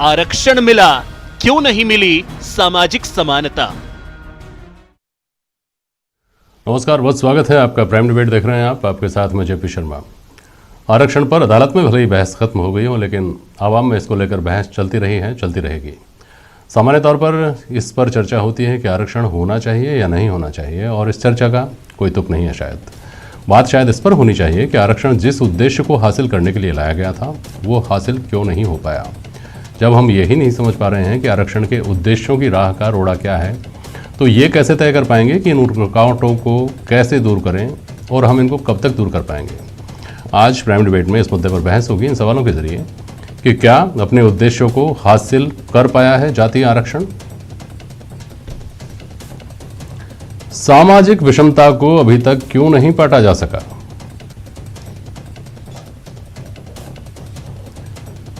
आरक्षण मिला, क्यों नहीं मिली सामाजिक समानता। नमस्कार, बहुत स्वागत है आपका। प्राइम डिबेट देख रहे हैं आप, आपके साथ मैं जेपी शर्मा। आरक्षण पर अदालत में भले ही बहस खत्म हो गई हो, लेकिन आवाम में इसको लेकर बहस चलती रही है, चलती रहेगी। सामान्य तौर पर इस पर चर्चा होती है कि आरक्षण होना चाहिए या नहीं होना चाहिए, और इस चर्चा का कोई तुक नहीं है। बात शायद इस पर होनी चाहिए कि आरक्षण जिस उद्देश्य को हासिल करने के लिए लाया गया था वो हासिल क्यों नहीं हो पाया। जब हम यही नहीं समझ पा रहे हैं कि आरक्षण के उद्देश्यों की राह का रोड़ा क्या है, तो ये कैसे तय कर पाएंगे कि इन रुकावटों को कैसे दूर करें और हम इनको कब तक दूर कर पाएंगे। आज प्राइम डिबेट में इस मुद्दे पर बहस होगी इन सवालों के जरिए कि क्या अपने उद्देश्यों को हासिल कर पाया है जातीय आरक्षण, सामाजिक विषमता को अभी तक क्यों नहीं पाटा जा सका,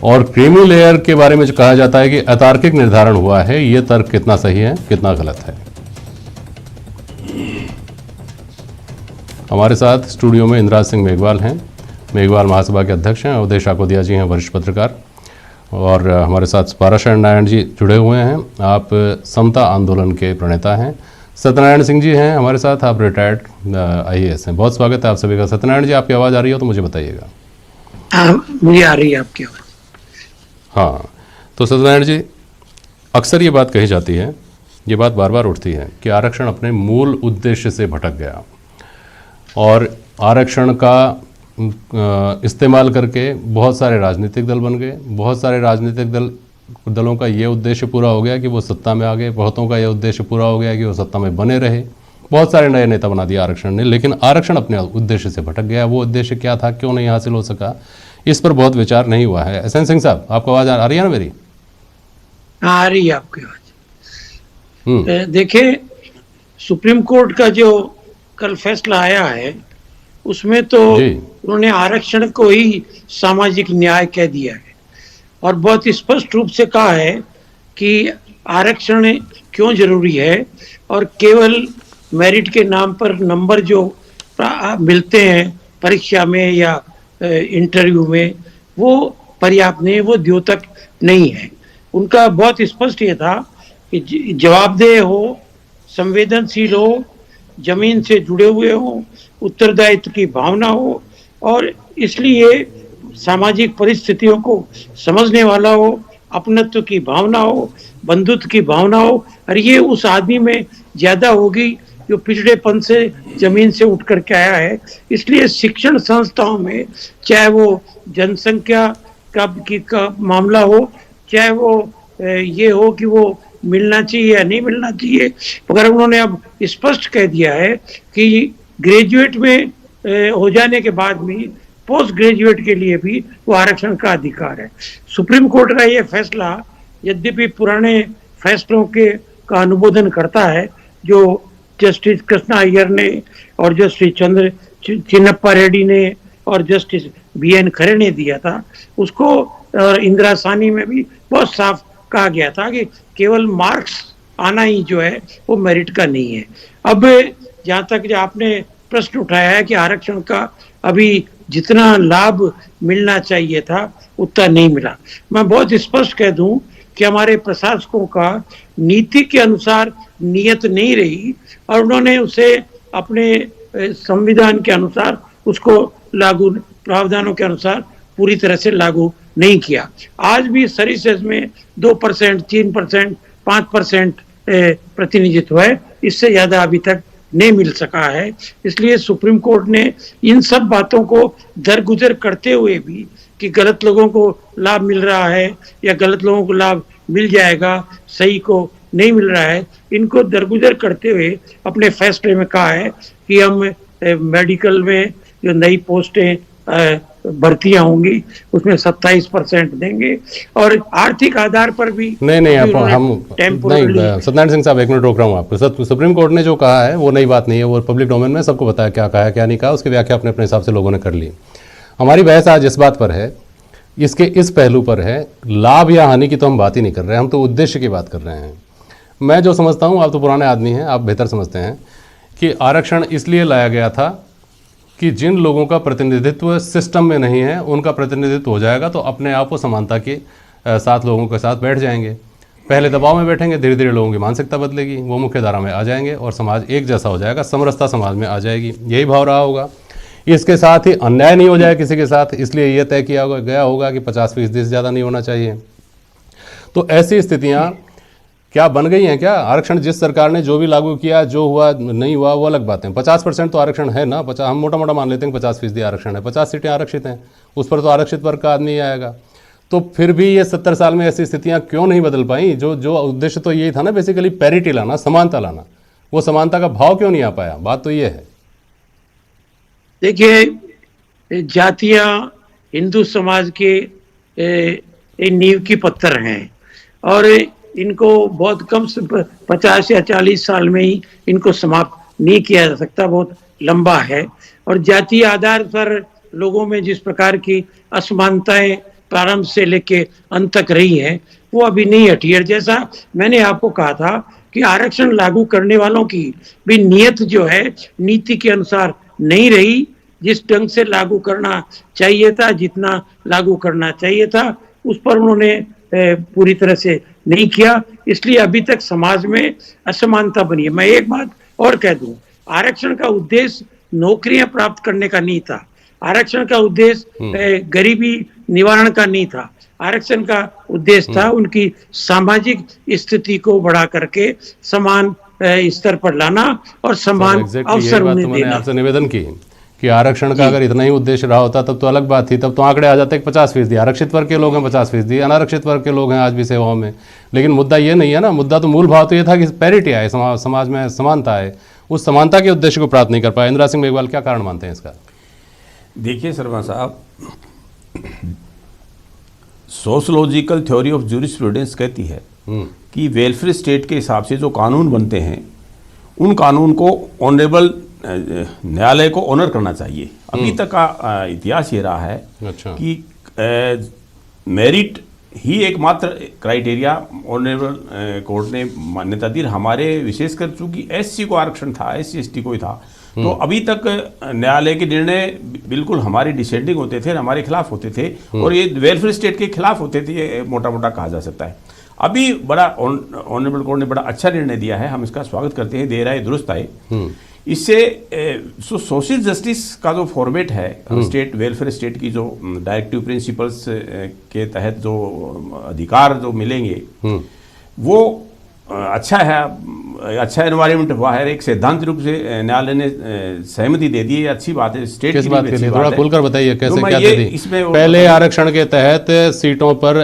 और क्रीमी लेयर के बारे में जो कहा जाता है कि अतार्किक निर्धारण हुआ है, यह तर्क कितना सही है, कितना गलत है। हमारे साथ स्टूडियो में इंदिराज सिंह मेघवाल हैं, मेघवाल महासभा के अध्यक्ष हैं। अवधेश आकोदिया जी हैं, वरिष्ठ पत्रकार, और हमारे साथ पाराशरण नारायण जी जुड़े हुए हैं, आप समता आंदोलन के प्रणेता हैं। सत्यनारायण सिंह जी हैं हमारे साथ, आप रिटायर्ड IAS हैं। बहुत स्वागत है आप सभी का। सत्यनारायण जी, आपकी आवाज़ आ रही हो तो मुझे बताइएगा। मुझे आ रही है आपकी आवाज़। हाँ, तो सत्यनारायण जी, अक्सर ये बात कही जाती है, ये बात बार बार उठती है कि आरक्षण अपने मूल उद्देश्य से भटक गया, और आरक्षण का इस्तेमाल करके बहुत सारे राजनीतिक दल बन गए। बहुत सारे राजनीतिक दलों का ये उद्देश्य पूरा हो गया कि वो सत्ता में आ गए, बहुतों का ये उद्देश्य पूरा हो गया कि वो सत्ता में बने रहे। बहुत सारे नए नेता बना दिया आरक्षण ने, लेकिन आरक्षण अपने उद्देश्य से भटक गया। वो उद्देश्य क्या था, क्यों नहीं हासिल हो सका, इस पर बहुत विचार नहीं हुआ है। एसएन सिंह साहब, आपको आवाज़ आ रही है ना मेरी? आ रही है आपकी आवाज़। देखिए, सुप्रीम कोर्ट का जो कल फैसला आया है उसमें तो उन्होंने आरक्षण को ही सामाजिक न्याय कह दिया है, और बहुत स्पष्ट रूप से कहा है कि आरक्षण क्यों जरूरी है, और केवल मेरिट के नाम पर नंबर जो मिलते हैं परीक्षा में या इंटरव्यू में, वो पर्याप्त नहीं, वो द्योतक नहीं है। उनका बहुत स्पष्ट ये था कि जवाबदेह हो, संवेदनशील हो, जमीन से जुड़े हुए हो, उत्तरदायित्व की भावना हो, और इसलिए सामाजिक परिस्थितियों को समझने वाला हो, अपनत्व की भावना हो, बंधुत्व की भावना हो, और ये उस आदमी में ज्यादा होगी जो पिछड़ेपन से जमीन से उठ करके आया है। इसलिए शिक्षण संस्थाओं में, चाहे वो जनसंख्या का मामला हो, चाहे वो ये हो कि वो मिलना चाहिए या नहीं मिलना चाहिए, मगर उन्होंने अब स्पष्ट कह दिया है कि ग्रेजुएट में हो जाने के बाद भी पोस्ट ग्रेजुएट के लिए भी वो आरक्षण का अधिकार है। सुप्रीम कोर्ट का ये फैसला यद्यपि पुराने फैसलों का अनुमोदन करता है, जो जस्टिस कृष्णा अय्यर ने और जस्टिस चंद्र चिन्नप्पा रेड्डी ने और जस्टिस BN खरे ने दिया था, उसको और इंदिरा साहनी में भी बहुत साफ कहा गया था कि केवल मार्क्स आना ही जो है वो मेरिट का नहीं है। अब जहाँ तक जो आपने प्रश्न उठाया है कि आरक्षण का अभी जितना लाभ मिलना चाहिए था उतना नहीं मिला, मैं बहुत स्पष्ट कह दूं कि हमारे प्रशासकों का नीति के अनुसार नियत नहीं रही, और उन्होंने उसे अपने संविधान के अनुसार उसको लागू, प्रावधानों के अनुसार पूरी तरह से लागू नहीं किया। आज भी सर्विसेज में 2%, 3%, 5% प्रतिनिधित्व है, इससे ज्यादा अभी तक नहीं मिल सका है। इसलिए सुप्रीम कोर्ट ने इन सब बातों को दरगुजर करते हुए भी कि गलत लोगों को लाभ मिल रहा है या गलत लोगों को लाभ मिल जाएगा, सही को नहीं मिल रहा है, इनको दरगुजर करते हुए अपने फैसले में कहा है कि हम मेडिकल में जो नई पोस्टें भर्तियां होंगी उसमें 27% देंगे, और आर्थिक आधार पर भी नहीं सत्यनारायण सिंह साहब, एक मिनट रोक रहा हूँ आपको। सुप्रीम कोर्ट ने जो कहा है वो नई बात नहीं है, वो पब्लिक डोमेन में सबको बताया क्या कहा है क्या नहीं कहा, उसकी व्याख्या अपने अपने हिसाब से लोगों ने कर ली। हमारी बहस आज इस बात पर है, इसके इस पहलू पर है, लाभ या हानि की तो हम बात ही नहीं कर रहे हैं, हम तो उद्देश्य की बात कर रहे हैं। मैं जो समझता हूँ, आप तो पुराने आदमी हैं, आप बेहतर समझते हैं कि आरक्षण इसलिए लाया गया था कि जिन लोगों का प्रतिनिधित्व सिस्टम में नहीं है उनका प्रतिनिधित्व हो जाएगा, तो अपने आप को समानता की साथ लोगों के साथ बैठ जाएंगे। पहले दबाव में बैठेंगे, धीरे धीरे लोगों की मानसिकता बदलेगी, वो मुख्य धारा में आ जाएंगे और समाज एक जैसा हो जाएगा, समरसता समाज में आ जाएगी। यही भाव रहा होगा। इसके साथ ही अन्याय नहीं हो जाए किसी के साथ, इसलिए यह तय किया गया होगा कि 50% से ज़्यादा नहीं होना चाहिए। तो ऐसी स्थितियाँ क्या बन गई हैं क्या? आरक्षण जिस सरकार ने जो भी लागू किया, जो हुआ नहीं हुआ वो अलग बात है। 50% तो आरक्षण है ना, 50 हम मोटा मोटा मान लेते हैं 50% आरक्षण है, 50 सीटें आरक्षित हैं, उस पर तो आरक्षित वर्ग का आदमी आएगा। तो फिर भी ये 70 साल में ऐसी स्थितियां क्यों नहीं बदल पाई? जो उद्देश्य तो यही था ना, बेसिकली पैरिटी लाना, समानता लाना, वो समानता का भाव क्यों नहीं आ पाया? बात तो ये है। देखिए, जातियां हिंदू समाज के नींव की पत्थर हैं और इनको बहुत कम से 50 या 40 साल में ही इनको समाप्त नहीं किया जा सकता, बहुत लंबा है। और जातीय आधार पर लोगों में जिस प्रकार की असमानताएं प्रारंभ से लेके अंत तक रही है, वो अभी नहीं हटी है। जैसा मैंने आपको कहा था कि आरक्षण लागू करने वालों की भी नियत जो है नीति के अनुसार नहीं रही। जिस ढंग से लागू करना चाहिए था, जितना लागू करना चाहिए था, उस पर उन्होंने पूरी तरह से नहीं किया, इसलिए अभी तक समाज में असमानता बनी है। मैं एक बात और कह दूं, आरक्षण का उद्देश्य नौकरियां प्राप्त करने का नहीं था, आरक्षण का उद्देश्य गरीबी निवारण का नहीं था, आरक्षण का उद्देश्य था उनकी सामाजिक स्थिति को बढ़ा करके समान स्तर पर लाना और समान अवसर उन्हें देना। आपसे निवेदन की कि आरक्षण का अगर इतना ही उद्देश्य रहा होता तब तो अलग बात थी, तब तो आंकड़े आ जाते 50%। आरक्षित वर्ग के लोग हैं 50%, अनारक्षित वर्ग के लोग हैं आज भी सेवाओं में। लेकिन मुद्दा ये नहीं है ना, मुद्दा तो मूल भाव तो ये था कि पैरिटी आए, समाज में समानता आए। उस समानता के उद्देश्य को प्राप्त नहीं कर पाए। इंदिरा सिंह मेघवाल क्या कारण मानते हैं इसका? देखिए शर्मा साहब, सोशलॉजिकल थ्योरी ऑफ जूरिस्प्रूडेंस कहती है कि वेलफेयर स्टेट के हिसाब से जो कानून बनते हैं उन कानून को ऑनरेबल न्यायालय को ऑनर करना चाहिए। अभी तक का इतिहास ये रहा है कि मेरिट ही एकमात्र क्राइटेरिया ऑनरेबल कोर्ट ने मान्यता दी। हमारे विशेषकर चूंकि एससी को आरक्षण था, एससी एसटी को ही था, तो अभी तक न्यायालय के निर्णय बिल्कुल हमारी डिसेंडिंग होते थे, हमारे खिलाफ होते थे और ये वेलफेयर स्टेट के खिलाफ होते थे, ये मोटा मोटा कहा जा सकता है। अभी बड़ा ऑनरेबल कोर्ट ने बड़ा अच्छा निर्णय दिया है, हम इसका स्वागत करते हैं, देर आए दुरुस्त आए। इससे सोशल जस्टिस का जो फॉर्मेट है, स्टेट वेलफेयर स्टेट की जो डायरेक्टिव प्रिंसिपल्स के तहत जो अधिकार जो मिलेंगे वो अच्छा है, अच्छा एनवायरनमेंट हुआ है। एक सैद्धांतिक रूप से न्यायालय ने सहमति दे दी है, अच्छी बात है। स्टेट किस बात के लिए थोड़ा खुलकर बताइए, कैसे क्या ये थी? इसमें पहले आरक्षण के तहत सीटों पर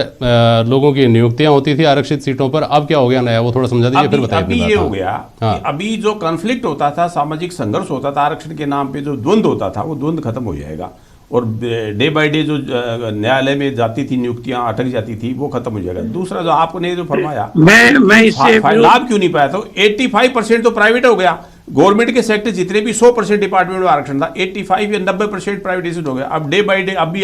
लोगों की नियुक्तियां होती थी आरक्षित सीटों पर, अब क्या हो गया नया, वो थोड़ा समझा दीजिए फिर बताइए। अभी ये हो गया कि अभी जो कॉन्फ्लिक्ट होता था, सामाजिक संघर्ष होता था, आरक्षण के नाम पे जो द्वंद्व होता था वो द्वंद्व खत्म हो जाएगा और डे बाय डे जो न्यायालय में जाती थी नियुक्तियां अटक जाती थी वो खत्म हो जाएगा। दूसरा जो आपने जो फरमाया, मैं इससे लाभ क्यों नहीं पाया, तो 85% तो प्राइवेट हो गया। गवर्नमेंट के सेक्टर जितने भी 100% डिपार्टमेंट में आरक्षण था, 85 या 90% प्राइवेटाइजेशन हो गया। अब डे बाय डे अभी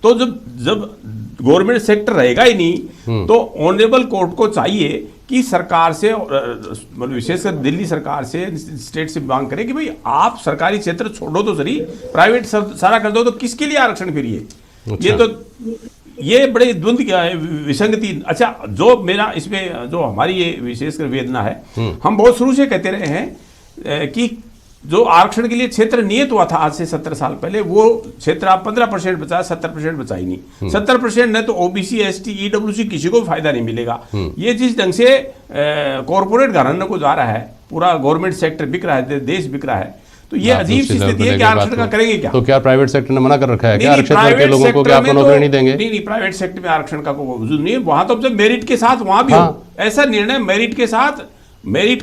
तो जब गवर्नमेंट सेक्टर रहेगा ही नहीं तो ऑनरेबल कोर्ट को चाहिए कि सरकार से, मतलब विशेषकर दिल्ली सरकार से, स्टेट से मांग करे कि भाई आप सरकारी क्षेत्र छोड़ो तो सही, प्राइवेट सारा कर दो, तो किसके लिए आरक्षण फिर ये? अच्छा। ये तो ये बड़े द्वंद्व क्या है, विसंगति। अच्छा, जो मेरा इसमें जो हमारी ये विशेषकर वेदना है, हम बहुत शुरू से कहते रहे हैं कि जो आरक्षण के लिए क्षेत्र नियत हुआ था आज से 70 साल पहले, वो क्षेत्र आप 15% बचा, 70% बचा ही नहीं। 70% न तो ओबीसी, एसटी, ईडब्ल्यूसी किसी को फायदा नहीं मिलेगा। ये जिस ढंग से कॉर्पोरेट घराने को जा रहा है, पूरा गवर्नमेंट सेक्टर बिक रहा है, देश बिक रहा है, तो ये अजीब सी स्थिति है कि आरक्षण का करेंगे क्या? तो क्या प्राइवेट सेक्टर ने मना कर रखा है क्या आरक्षित वर्ग के लोगों को कि आपको नौकरी नहीं देंगे? नहीं, प्राइवेट सेक्टर में आरक्षण का कोई वजूद नहीं है। वहां तो जब मेरिट के साथ वहां भी हो, ऐसा निर्णय मेरिट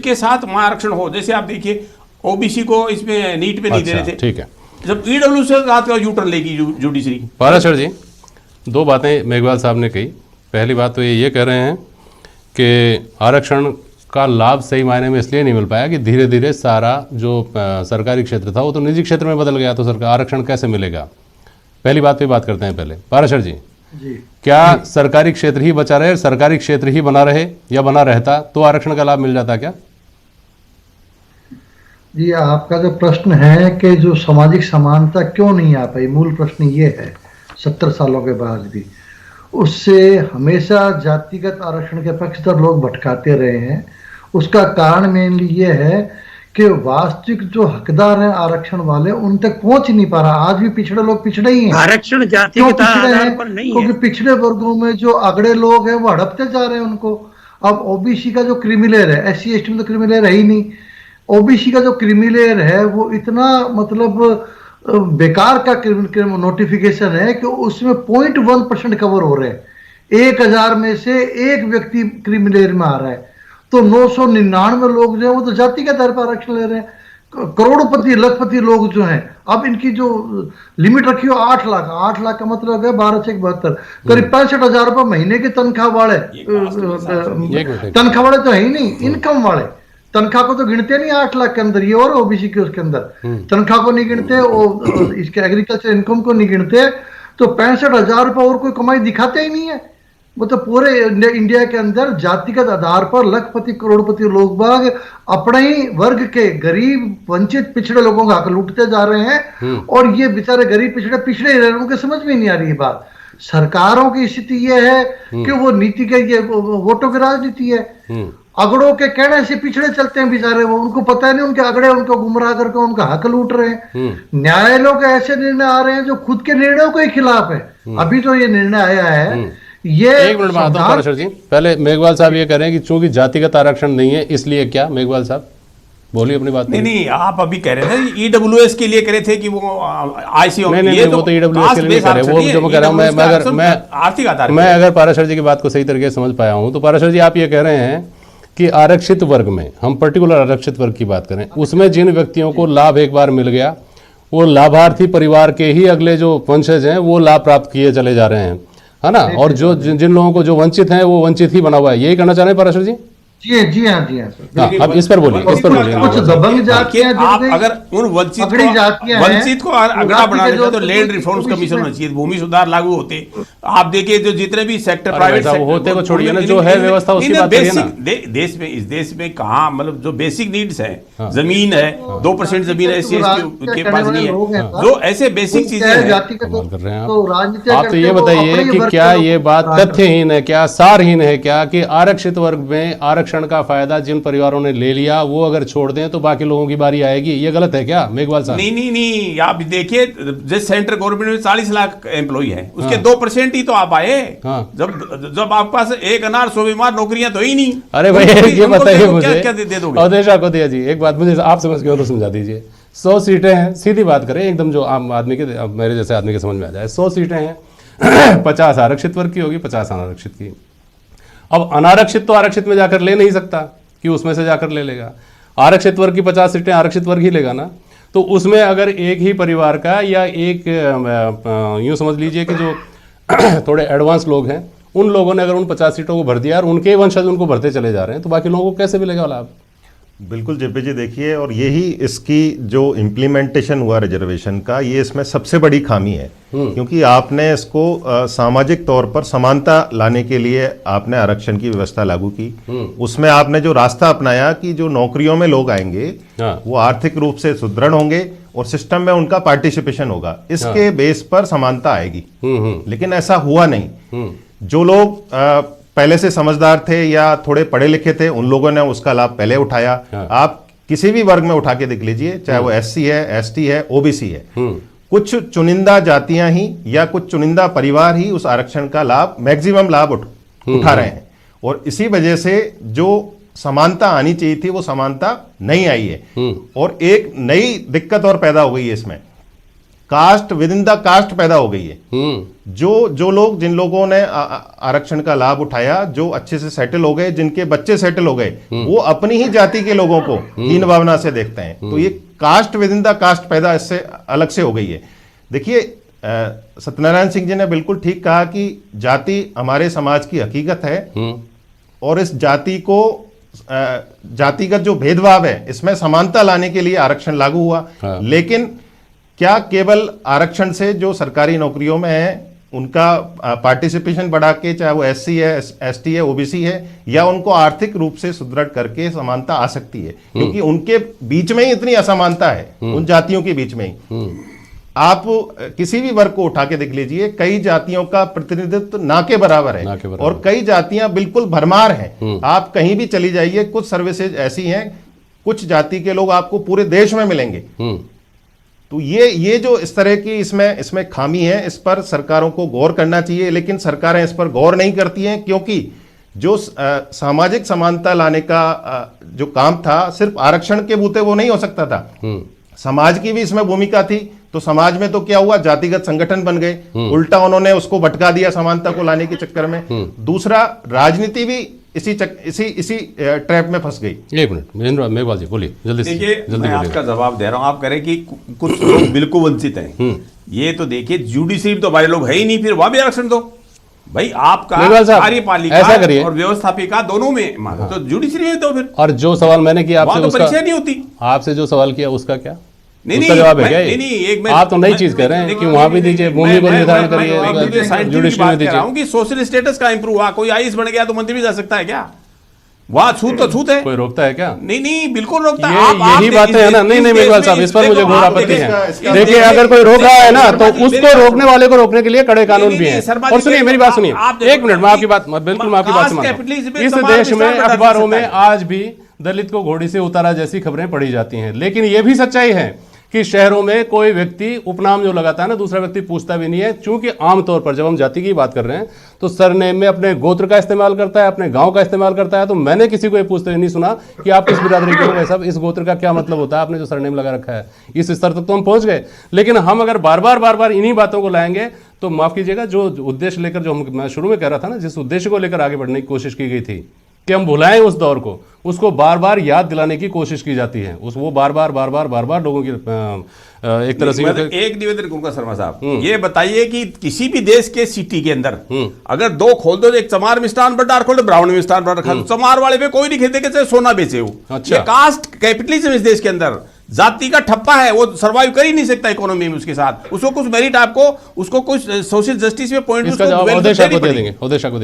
के साथ वहां आरक्षण हो। जैसे आप देखिए ओबीसी को इसमें नीट में नहीं दे रहे थे, ठीक है, जब ईडब्ल्यूसी से रात का यूटर्न लेगी जुडिशरी। पाराशर जी, दो बातें मेघवाल साहब ने कही। पहली बात तो ये कह रहे हैं कि आरक्षण का लाभ सही मायने में इसलिए नहीं मिल पाया कि धीरे धीरे सारा जो सरकारी क्षेत्र था वो तो निजी क्षेत्र में बदल गया, तो सरकार आरक्षण कैसे मिलेगा? पहली बात पे बात करते हैं पहले। पाराशर जी, क्या सरकारी क्षेत्र ही बचा रहे, सरकारी क्षेत्र ही बना रहे या बना रहता तो आरक्षण का लाभ मिल जाता क्या? जी, आपका जो प्रश्न है कि जो सामाजिक समानता क्यों नहीं आ पाई, मूल प्रश्न ये है 70 सालों के बाद भी। उससे हमेशा जातिगत आरक्षण के पक्षधर लोग भटकाते रहे हैं। उसका कारण मेनली ये है कि वास्तविक जो हकदार हैं आरक्षण वाले उन तक पहुंच नहीं पा रहा। आज भी पिछड़े लोग पिछड़े ही हैं। आरक्षण जातिगत आधार पर नहीं है, क्योंकि पिछड़े वर्गों में जो अगड़े लोग हैं वो हड़पते जा रहे हैं उनको। अब ओबीसी का जो क्रीमिलेयर है, SC ST में तो क्रीमिलेयर है ही नहीं। ओबीसी का जो क्रीमिलेयर है वो इतना मतलब बेकार का नोटिफिकेशन है कि उसमें 0.1% कवर हो रहे हैं। 1000 में से एक व्यक्ति क्रीमिलेयर में आ रहा है, तो 999 लोग जो है वो तो जाति के आधार पर आरक्षण ले रहे हैं। करोड़पति लखपति लोग जो हैं, अब इनकी जो लिमिट रखी हो 8 लाख, 8 लाख का मतलब है 12 से 72, करीब 65,000 रुपए महीने के तनख्वाह वाले, तनख्वाह वाले तो है ही नहीं, इनकम वाले। तनख्वाह को तो गिनते नहीं 8 लाख के अंदर, ये और ओबीसी के उसके अंदर तनख्वाह को नहीं गिनते, और इसके एग्रीकल्चर इनकम को नहीं गिनते, तो 65,000 रुपए और कोई कमाई दिखाते ही नहीं है। वो तो पूरे इंडिया के अंदर जातिगत आधार पर लखपति करोड़पति लोग बाग अपने ही वर्ग के गरीब वंचित पिछड़े लोगों का हक लूटते जा रहे हैं, और ये बेचारे गरीब पिछड़े पिछड़े ही रह रहे हैं। उनके समझ में नहीं आ रही है बात। सरकारों की स्थिति ये है कि वो नीति के ये वोटों की राजनीति है। अगड़ों के कहने से पिछड़े चलते हैं बेचारे, वो उनको पता नहीं, उनके अगड़े उनको गुमराह करके उनका हक लूट रहे हैं। न्यायालयों के ऐसे निर्णय आ रहे हैं जो खुद के निर्णयों के खिलाफ है। अभी तो ये निर्णय आया है, ये एक मिनट में आता हूं पाराशर जी। पहले मेघवाल साहब ये कह रहे हैं कि चूंकि जातिगत आरक्षण नहीं है इसलिए, क्या मेघवाल साहब बोलिए अपनी बात। नहीं, आप अभी कह रहे थे EWS के लिए कह रहे थे कि वो IC, नहीं, वो तो EWS के लिए नहीं कह रहे, वो जो मैं कह रहा हूं, मैं आर्थिक आधार, मैं अगर पाराशर जी की बात को सही तरीके से समझ पाया हूं तो पाराशर जी आप ये कह रहे हैं कि आरक्षित वर्ग में, हम पर्टिकुलर आरक्षित वर्ग की बात करें, उसमें जिन व्यक्तियों को लाभ एक बार मिल गया, वो लाभार्थी परिवार के ही अगले जो वंशज हैं वो लाभ प्राप्त किए चले जा रहे हैं, है ना। और जो जिन लोगों को जो वंचित हैं वो वंचित ही बना हुआ है, यही कहना चाह रहे हैं पाराशर जी? जी हाँ सर। अब इस पर बोलिए, इस पर बोलिए। कुछ दबंग जातियां, आप अगर उन वंचित को अगड़ा बनाने का तो लैंड रिफॉर्म्स कमीशन होना चाहिए, भूमि सुधार लागू होते। आप देखिए जो जितने भी सेक्टर प्राइवेट होते को छोड़िए ना, जो है व्यवस्था उसकी बात करिए ना। देश में, इस देश में कहाँ मतलब जो बेसिक नीड्स है, जमीन है, 2% जमीन SC ST के पास नहीं है, जो ऐसे बेसिक चीजें हैं। कर रहे हैं आप तो ये बताइए कि क्या ये बात तथ्यहीन है, क्या सारहीन है क्या, कि आरक्षित वर्ग में आरक्षण का फायदा जिन परिवारों ने ले लिया वो अगर छोड़ दें तो बाकी लोगों की बारी आएगी? ये गलत है क्या मेघवाल साहब? नहीं, आप देखिए जिस सेंट्रल गवर्नमेंट में 40 लाख एम्प्लॉई है, उसके 2% ही तो आप आए। जब आपके पास 1 अनार 100 बीमार नौकरियां तो ही नहीं। अरे भाई ये बताइए मुझे, क्या दे दोगे? अवधेशा को दिया जी, एक बात मुझे आप समझ के हो तो समझा दीजिए। 100 सीटें हैं, सीधी बात करें एकदम, जो आम आदमी के, मेरे जैसे आदमी के समझ में आ जाए। 100 सीटें हैं, 50 आरक्षित वर्ग की होगी, 50 अनारक्षित की। अब अनारक्षित तो आरक्षित में जाकर ले नहीं सकता कि उसमें से जाकर ले लेगा। आरक्षित वर्ग की 50 सीटें आरक्षित वर्ग ही लेगा ना। तो उसमें अगर एक ही परिवार का, या एक यूँ समझ लीजिए कि जो थोड़े एडवांस लोग हैं, उन लोगों ने अगर उन 50 सीटों को भर दिया और उनके वंशज उनको भरते चले जा रहे हैं, तो बाकी लोगों को कैसे मिलेगा लाभ? बिल्कुल जेपी जी, देखिए, और यही इसकी जो इम्प्लीमेंटेशन हुआ रिजर्वेशन का, ये इसमें सबसे बड़ी खामी है। क्योंकि आपने इसको सामाजिक तौर पर समानता लाने के लिए आपने आरक्षण की व्यवस्था लागू की। उसमें आपने जो रास्ता अपनाया कि जो नौकरियों में लोग आएंगे वो आर्थिक रूप से सुदृढ़ होंगे और सिस्टम में उनका पार्टिसिपेशन होगा, इसके बेस पर समानता आएगी। लेकिन ऐसा हुआ नहीं। जो लोग पहले से समझदार थे या थोड़े पढ़े लिखे थे, उन लोगों ने उसका लाभ पहले उठाया। आप किसी भी वर्ग में उठा के देख लीजिए, चाहे वो SC है, ST है, OBC है, कुछ चुनिंदा जातियां ही या कुछ चुनिंदा परिवार ही उस आरक्षण का लाभ, मैक्सिमम लाभ उठा रहे हैं। और इसी वजह से जो समानता आनी चाहिए थी वो समानता नहीं आई है। और एक नई दिक्कत और पैदा हो गई है इसमें, caste within the caste पैदा हो गई है। जो लोग, जिन लोगों ने आरक्षण का लाभ उठाया, जो अच्छे से सेटल हो गए, जिनके बच्चे सेटल हो गए, वो अपनी ही जाति के लोगों को हीन भावना से देखते हैं। तो ये caste within the caste पैदा इससे अलग से हो गई है। देखिए, सत्यनारायण सिंह जी ने बिल्कुल ठीक कहा कि जाति हमारे समाज की हकीकत है, और इस जाति को, जातिगत जो भेदभाव है, इसमें समानता लाने के लिए आरक्षण लागू हुआ। लेकिन क्या केवल आरक्षण से जो सरकारी नौकरियों में है उनका पार्टिसिपेशन बढ़ा के, चाहे वो SC है, ST है, OBC है, या उनको आर्थिक रूप से सुदृढ़ करके समानता आ सकती है? क्योंकि उनके बीच में ही इतनी असमानता है, उन जातियों के बीच में ही। आप किसी भी वर्ग को उठा के देख लीजिए, कई जातियों का प्रतिनिधित्व ना के बराबर है, और कई जातियां बिल्कुल भरमार हैं। आप कहीं भी चली जाइए, कुछ सर्विसेज ऐसी हैं, कुछ जाति के लोग आपको पूरे देश में मिलेंगे। तो ये जो इस तरह की इसमें खामी है, इस पर सरकारों को गौर करना चाहिए, लेकिन सरकारें इस पर गौर नहीं करती हैं, क्योंकि जो सामाजिक समानता लाने का जो काम था, सिर्फ आरक्षण के बूते वो नहीं हो सकता था, समाज की भी इसमें भूमिका थी। तो समाज में तो क्या हुआ, जातिगत संगठन बन गए, उल्टा उन्होंने उसको भटका दिया समानता को लाने के चक्कर में। दूसरा, राजनीति भी इसी ट्रैप में फंस गई। एक मिनट महेंद्र मेघवाल जी बोलिए, जल्दी देखिए मैं आपका जवाब दे रहा हूं। आप कह रहे हैं कि कुछ लोग बिल्कुल वंचित हैं, ये तो देखिए जुडिशरी तो हमारे लोग है ही नहीं, फिर वहां भी आरक्षण दो भाई। आपका कार्यपालिका और व्यवस्थापिका दोनों में तो जुडिशरी में तो फिर। और जो सवाल मैंने किया आपसे, तो परीक्षा नहीं होती। आपसे जो सवाल किया उसका क्या, नहीं जवाब है क्या? आप तो नई चीज कह रहे हैं कि वहां भी दीजिए, भूमि को निर्धारण करिए, जुडिशरी में दीजिए। कि सोशल स्टेटस का इंप्रूव हुआ, कोई आईएएस बन गया तो मंत्री भी जा सकता है क्या? वहां छूत तो छूत है, कोई रोकता है क्या? नहीं बिल्कुल रोकता है। यही बातें है ना। नहीं मेघवाल साहब, इस पर मुझे घोर आपत्ति है। देखिए, अगर कोई रोक रहा है ना, तो उसको रोकने वाले को रोकने के लिए कड़े कानून भी हैं। और सुनिए मेरी बात, सुनिए एक मिनट, मैं आपकी बात बिल्कुल मैं आपकी बात से मानता हूं। इस देश में अखबारों में आज भी दलित को घोड़ी से उतारा जैसी खबरें पढ़ी जाती हैं, लेकिन यह भी सच्चाई है कि शहरों में कोई व्यक्ति उपनाम जो लगाता है ना, दूसरा व्यक्ति पूछता भी नहीं है, क्योंकि आमतौर पर जब हम जाति की बात कर रहे हैं तो सरनेम में अपने गोत्र का इस्तेमाल करता है, अपने गांव का इस्तेमाल करता है। तो मैंने किसी को ये पूछते हुए नहीं सुना कि आप किस बिरादरी के हो, सब इस गोत्र का क्या मतलब होता है, आपने जो सरनेम लगा रखा है। इस स्तर तक तो हम पहुंच गए, लेकिन हम अगर बार बार इन्हीं बातों को लाएंगे तो माफ कीजिएगा, जो उद्देश्य लेकर, जो मैं शुरू में कह रहा था ना, जिस उद्देश्य को लेकर आगे बढ़ने की कोशिश की गई थी कि हम भुलाएं उस दौर को, उसको बार बार याद दिलाने की कोशिश की जाती है। वो बार बार लोगों की एक तरह से एक निवेदन करूंगा शर्मा साहब, ये बताइए कि किसी भी देश के सिटी के अंदर अगर दो खोल दो, एक चमार मिष्ठान भंडार खोल दो, ब्राह्मण मिष्ठान भंडार रखा, तो चमार वाले पे कोई नहीं खेलते कि सोना बेचे हो। अच्छा। ये कास्ट कैपिटलिज्म इस देश के अंदर जाति का ठप्पा है, वो सरवाइव कर ही नहीं सकता इकोनॉमी में। उसके साथ उसको कुछ मेरिट, आपको उसको कुछ सोशल जस्टिस में पॉइंट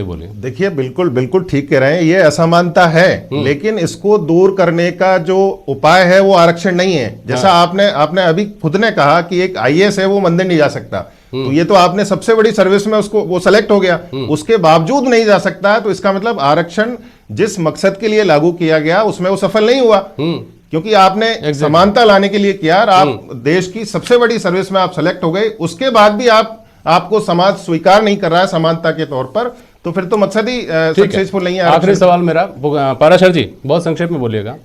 बोलिए। देखिए, बिल्कुल ठीक कह रहे हैं, ये असमानता है, लेकिन इसको दूर करने का जो उपाय है वो आरक्षण नहीं है। जैसा आपने अभी खुद ने कहा कि एक आईएएस है वो मंदिर नहीं जा सकता, तो ये तो आपने सबसे बड़ी सर्विस में उसको वो सेलेक्ट हो गया, उसके बावजूद नहीं जा सकता, तो इसका मतलब आरक्षण जिस मकसद के लिए लागू किया गया उसमें वो सफल नहीं हुआ, क्योंकि आपने समानता लाने के लिए किया, आप देश की सबसे बड़ी सर्विस में आप सेलेक्ट हो गए, उसके बाद भी आपको समाज स्वीकार नहीं कर रहा है समानता के तौर पर, तो फिर तो मकसद ही सक्सेसफुल नहीं है। आखिरी सवाल मेरा, पाराशर जी बहुत संक्षेप में बोलिएगा।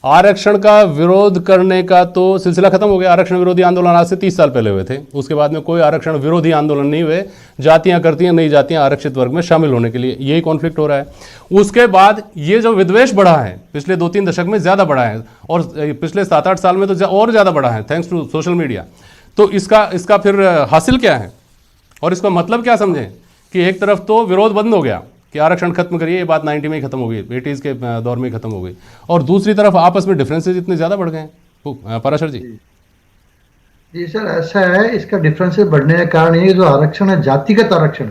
आरक्षण का विरोध करने का तो सिलसिला खत्म हो गया। आरक्षण विरोधी आंदोलन आज से 30 साल पहले हुए थे, उसके बाद में कोई आरक्षण विरोधी आंदोलन नहीं हुए। जातियां करती हैं, नई जातियां आरक्षित वर्ग में शामिल होने के लिए, यही कॉन्फ्लिक्ट हो रहा है। उसके बाद ये जो विद्वेष बढ़ा है पिछले 2-3 दशक में ज़्यादा बढ़ा है, और पिछले 7-8 साल में तो और ज़्यादा बढ़ा है थैंक्स टू सोशल मीडिया। तो इसका फिर हासिल क्या है, और इसका मतलब क्या समझें कि एक तरफ तो विरोध बंद हो गया कि आरक्षण खत्म करिए, ये बात 90 में ही खत्म हो गई, 80s के दौर में ही खत्म हो गई, और दूसरी तरफ आपस में डिफरेंसेस इतने ज़्यादा बढ़ गए हैं। पाराशर जी। जी सर, ऐसा है, इसका डिफरेंसेस बढ़ने का कारण ये जो आरक्षण है, जातिगत आरक्षण,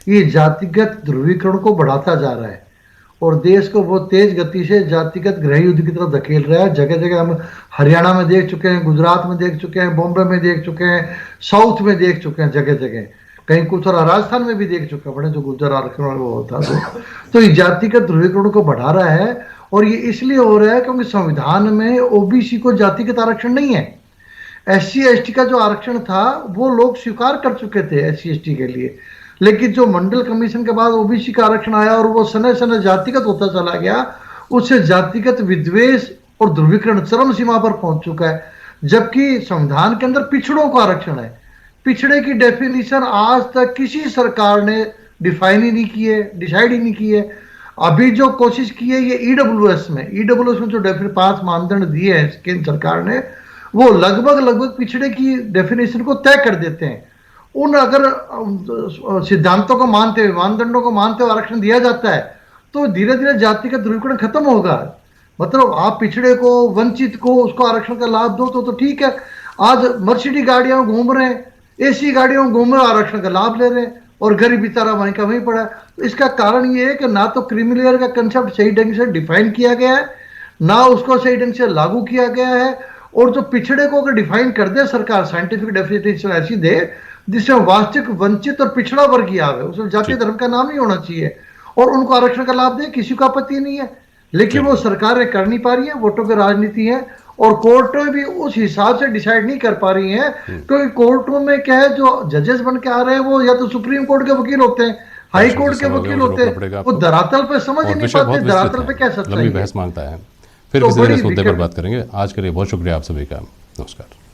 ये जातिगत ध्रुवीकरण को बढ़ाता जा रहा है और देश को बहुत तेज गति से जातिगत गृह युद्ध की तरफ धकेल रहा है। जगह जगह हम हरियाणा में देख चुके हैं, गुजरात में देख चुके हैं, बॉम्बे में देख चुके हैं, साउथ में देख चुके हैं, जगह जगह कहीं कुछ, और राजस्थान में भी देख चुके हैं, बड़े जो गुर्जर आरक्षण वो होता है। तो ये जातिगत ध्रुवीकरण को बढ़ा रहा है, और ये इसलिए हो रहा है क्योंकि संविधान में ओबीसी को जातिगत आरक्षण नहीं है। SC ST का जो आरक्षण था वो लोग स्वीकार कर चुके थे SC ST के लिए, लेकिन जो मंडल कमीशन के बाद ओबीसी का आरक्षण आया और वो सने सने जातिगत होता चला गया, उससे जातिगत विद्वेष और ध्रुवीकरण चरम सीमा पर पहुंच चुका है। जबकि संविधान के अंदर पिछड़ों का आरक्षण है, पिछड़े की डेफिनेशन आज तक किसी सरकार ने डिफाइन ही नहीं की है, डिसाइड ही नहीं की है। अभी जो कोशिश की है ये ईडब्ल्यूएस में जो 5 मानदंड दिए हैं केंद्र सरकार ने, वो लगभग पिछड़े की डेफिनेशन को तय कर देते हैं। उन अगर सिद्धांतों को मानते हुए, मानदंडों को मानते हुए आरक्षण दिया जाता है तो धीरे धीरे जाति का ध्रुवीकरण खत्म होगा। मतलब आप पिछड़े को, वंचित को, उसको आरक्षण का लाभ दो तो ठीक है। आज मर्सिडीज गाड़ियां घूम रहे हैं, AC गाड़ियों में घूम रहे, आरक्षण का लाभ ले रहे हैं, और गरीब बेचारा वहीं का वहीं पड़ा है। इसका कारण ये है कि ना तो क्रीमी लेयर का कंसेप्ट सही ढंग से डिफाइन किया गया है, ना उसको सही ढंग से लागू किया गया है, और जो पिछड़े को अगर डिफाइन कर दे सरकार, साइंटिफिक डेफिनेशन ऐसी दे जिसमें वास्तविक वंचित और पिछड़ा वर्ग ही आवे, उसमें जाति धर्म का नाम ही होना चाहिए, और उनको आरक्षण का लाभ दे, किसी को आपत्ति नहीं है। लेकिन वो सरकारें कर नहीं पा रही है, वोटों की राजनीति है, और कोर्टें भी उस हिसाब से डिसाइड नहीं कर पा रही हैं, क्योंकि कोर्टों में क्या है, जो जजेस बन के आ रहे हैं वो या तो सुप्रीम कोर्ट के वकील होते हैं, हाई कोर्ट के वकील होते हैं, वो धरातल पे समझ ही नहीं पाते धरातल पे क्या सच्चाई है। लंबी बहस मांगता है, फिर किसी दिन इस मुद्दे पर बात करेंगे। आज के लिए बहुत शुक्रिया आप सभी का। नमस्कार।